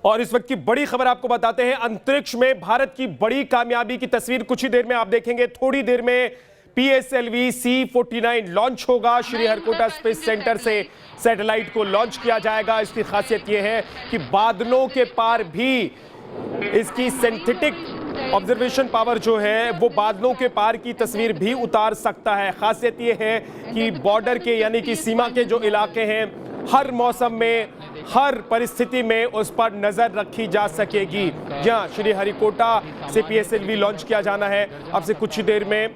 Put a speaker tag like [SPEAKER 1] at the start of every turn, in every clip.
[SPEAKER 1] और इस वक्त की बड़ी खबर आपको बताते हैं, अंतरिक्ष में भारत की बड़ी कामयाबी की तस्वीर कुछ ही देर में आप देखेंगे। थोड़ी देर में PSLV C-49 लॉन्च होगा। श्रीहरिकोटा स्पेस सेंटर से सैटेलाइट को लॉन्च किया जाएगा। इसकी खासियत यह है कि बादलों के पार भी इसकी सिंथेटिक ऑब्जर्वेशन पावर जो है वो बादलों के पार की तस्वीर भी उतार सकता है। खासियत यह है कि बॉर्डर के यानी कि सीमा के जो इलाके हैं, हर मौसम में हर परिस्थिति में उस पर नजर रखी जा सकेगी। जहां श्रीहरिकोटा से PSLV लॉन्च किया जाना है। अब से कुछ ही देर में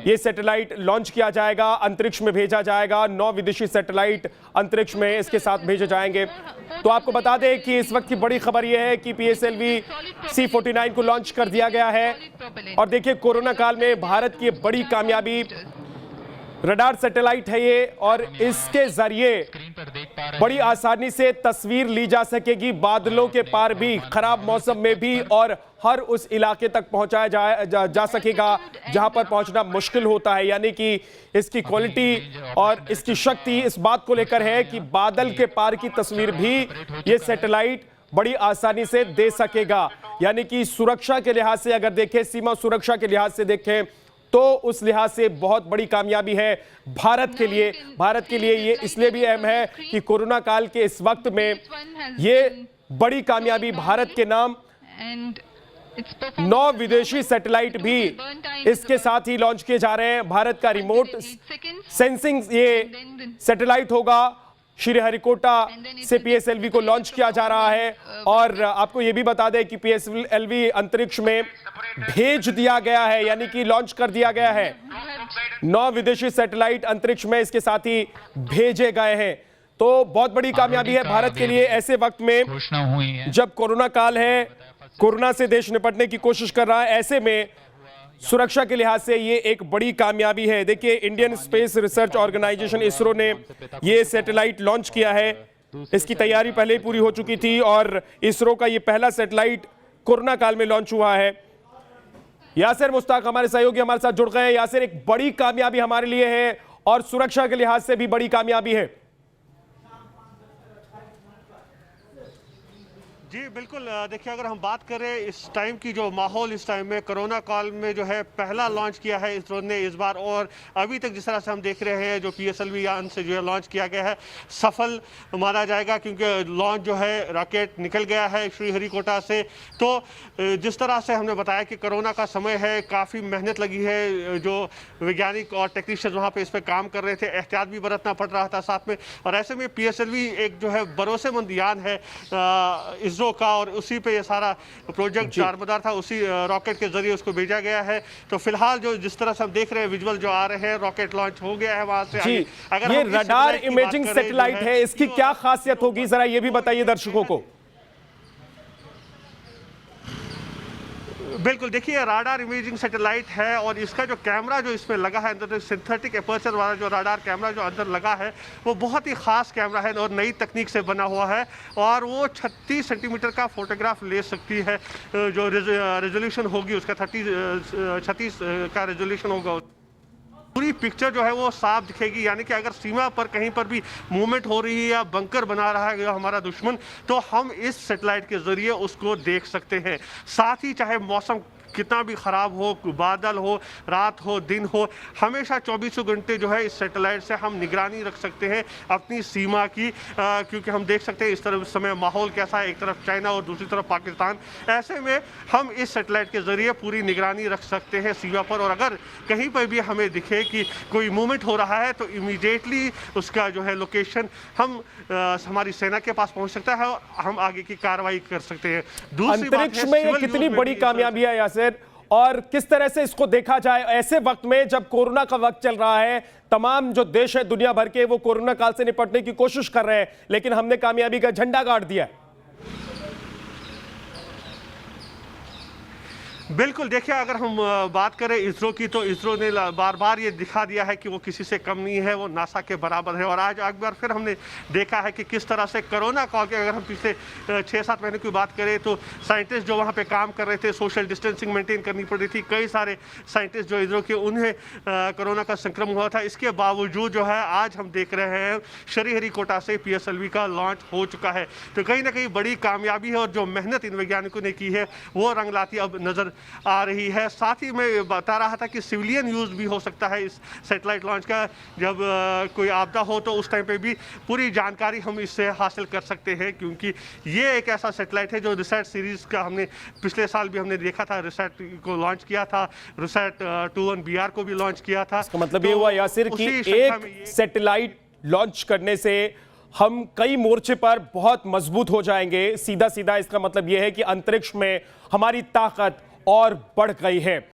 [SPEAKER 1] ये सैटेलाइट लॉन्च किया जाएगा, अंतरिक्ष में भेजा जाएगा। 9 विदेशी सैटेलाइट अंतरिक्ष में इसके साथ भेजे जाएंगे। तो आपको बता दें कि इस वक्त की बड़ी खबर यह है कि PSLV C-49 को लॉन्च कर दिया गया है। और देखिए, कोरोना काल में भारत की बड़ी कामयाबी रडार सैटेलाइट है ये, और इसके जरिए बड़ी आसानी से तस्वीर ली जा सकेगी बादलों के पार भी, खराब मौसम में भी, और हर उस इलाके तक पहुंचाया जा सकेगा जहां पर पहुंचना मुश्किल होता है। यानी कि इसकी क्वालिटी और इसकी शक्ति इस बात को लेकर है कि बादल के पार की तस्वीर भी ये सैटेलाइट बड़ी आसानी से दे सकेगा। यानी कि सुरक्षा के लिहाज से अगर देखें, सीमा सुरक्षा के लिहाज से देखें, तो उस लिहाज से बहुत बड़ी कामयाबी है भारत के लिए। भारत के लिए ये इसलिए भी अहम है कि कोरोना काल के इस वक्त में ये बड़ी कामयाबी भारत के नाम 9 विदेशी सैटेलाइट भी इसके साथ ही लॉन्च किए जा रहे हैं। भारत का रिमोट सेंसिंग ये सैटेलाइट होगा। श्रीहरिकोटा से PSLV को लॉन्च किया जा रहा है। और आपको यह भी बता दें कि PSLV अंतरिक्ष में भेज दिया गया है, यानी कि लॉन्च कर दिया गया है। 9 विदेशी सैटेलाइट अंतरिक्ष में इसके साथ ही भेजे गए हैं। तो बहुत बड़ी कामयाबी है भारत के लिए ऐसे वक्त में जब कोरोना काल है, कोरोना से देश निपटने की कोशिश कर रहा है। ऐसे में सुरक्षा के लिहाज से ये एक बड़ी कामयाबी है। देखिए, Indian Space Research Organisation ISRO ने ये सैटेलाइट लॉन्च किया है। इसकी तैयारी पहले ही पूरी हो चुकी थी और इसरो का ये पहला सैटेलाइट कोरोना काल में लॉन्च हुआ है। यासिर मुश्ताक हमारे सहयोगी हमारे साथ जुड़ गए हैं। यासिर, एक बड़ी कामयाबी हमारे लिए है और सुरक्षा के लिहाज से भी बड़ी कामयाबी है।
[SPEAKER 2] जी बिल्कुल, देखिए, अगर हम बात करें इस टाइम की, जो माहौल इस टाइम में कोरोना काल में जो है पहला लॉन्च किया है इसरो ने इस बार, और अभी तक जिस तरह से हम देख रहे हैं जो PSLV यान से जो है लॉन्च किया गया है, सफल माना जाएगा क्योंकि लॉन्च जो है रॉकेट निकल गया है श्रीहरिकोटा से। तो जिस तरह से हमने बताया कि कोरोना का समय है, काफ़ी मेहनत लगी है, जो वैज्ञानिक और टेक्नीशियन वहाँ पर इस पर काम कर रहे थे, एहतियात भी बरतना पड़ रहा था साथ में। और ऐसे में PSLV एक जो है भरोसेमंद यान है इसरो का, और उसी पे ये सारा प्रोजेक्ट दारमदार था, उसी रॉकेट के जरिए उसको भेजा गया है। तो फिलहाल जो जिस तरह से हम देख रहे हैं विजुअल जो आ रहे हैं, रॉकेट लॉन्च हो गया है वहां से।
[SPEAKER 1] अगर ये रडार इमेजिंग सैटेलाइट है, इसकी क्या खासियत होगी, जरा ये भी बताइए दर्शकों को।
[SPEAKER 2] बिल्कुल, देखिए, राडार इमेजिंग सैटेलाइट है और इसका जो कैमरा जो इसमें लगा है अंदर, सिंथेटिक एपर्चर वाला जो राडार कैमरा जो अंदर लगा है, वो बहुत ही खास कैमरा है और नई तकनीक से बना हुआ है। और वो 36 सेंटीमीटर का फोटोग्राफ ले सकती है। जो रेजोल्यूशन होगी उसका 36 का रेजोल्यूशन होगा। पूरी पिक्चर जो है वो साफ दिखेगी। यानी कि अगर सीमा पर कहीं पर भी मूवमेंट हो रही है या बंकर बना रहा है हमारा दुश्मन, तो हम इस सैटेलाइट के जरिए उसको देख सकते हैं। साथ ही चाहे मौसम कितना भी ख़राब हो, बादल हो, रात हो, दिन हो, हमेशा 24 घंटे जो है इस सैटेलाइट से हम निगरानी रख सकते हैं अपनी सीमा की। क्योंकि हम देख सकते हैं इस तरफ समय माहौल कैसा है, एक तरफ चाइना और दूसरी तरफ पाकिस्तान। ऐसे में हम इस सैटेलाइट के ज़रिए पूरी निगरानी रख सकते हैं सीमा पर। और अगर कहीं पर भी हमें दिखे कि कोई मूवमेंट हो रहा है, तो इमीडिएटली उसका जो है लोकेशन हमारी सेना के पास पहुँच सकता है और हम आगे की कार्रवाई कर सकते हैं। दूसरी बात है,
[SPEAKER 1] में ये कितनी बड़ी कामयाबी है यासिर, और किस तरह से इसको देखा जाए ऐसे वक्त में जब कोरोना का वक्त चल रहा है। तमाम जो देश है दुनिया भर के, वो कोरोना काल से निपटने की कोशिश कर रहे हैं, लेकिन हमने कामयाबी का झंडा गाड़ दिया।
[SPEAKER 2] बिल्कुल, देखिए अगर हम बात करें इसरो की, तो इसरो ने बार बार ये दिखा दिया है कि वो किसी से कम नहीं है, वो नासा के बराबर है। और आज एक बार फिर हमने देखा है कि किस तरह से कोरोना काल के, अगर हम पिछले 6-7 महीने की बात करें, तो साइंटिस्ट जो वहाँ पे काम कर रहे थे, सोशल डिस्टेंसिंग मेंटेन करनी पड़ रही थी। कई सारे साइंटिस्ट जो इसरो के, उन्हें कोरोना का संक्रमण हुआ था। इसके बावजूद जो है आज हम देख रहे हैं श्रीहरिकोटा से PSLV का लॉन्च हो चुका है। तो कहीं ना कहीं बड़ी कामयाबी है और जो मेहनत इन वैज्ञानिकों ने की है वो रंग लाती अब नजर आ रही है। साथ ही मैं बता रहा था कि सिविलियन यूज भी हो सकता है इस सैटेलाइट लॉन्च का। जब कोई आपदा हो तो उस टाइम पे भी पूरी जानकारी हम इससे हासिल कर सकते हैं, क्योंकि ये एक ऐसा सैटेलाइट है जो रिसैट सीरीज का हमने पिछले साल भी हमने देखा था, रिसैट को लॉन्च किया था, रिसैट 21BR को भी लॉन्च किया था।
[SPEAKER 1] इसका मतलब ये हुआ यासिर कि एक सैटेलाइट लॉन्च करने से हम कई मोर्चे पर बहुत मजबूत हो जाएंगे। सीधा सीधा इसका मतलब यह है कि अंतरिक्ष में हमारी ताकत और बढ़ गई है।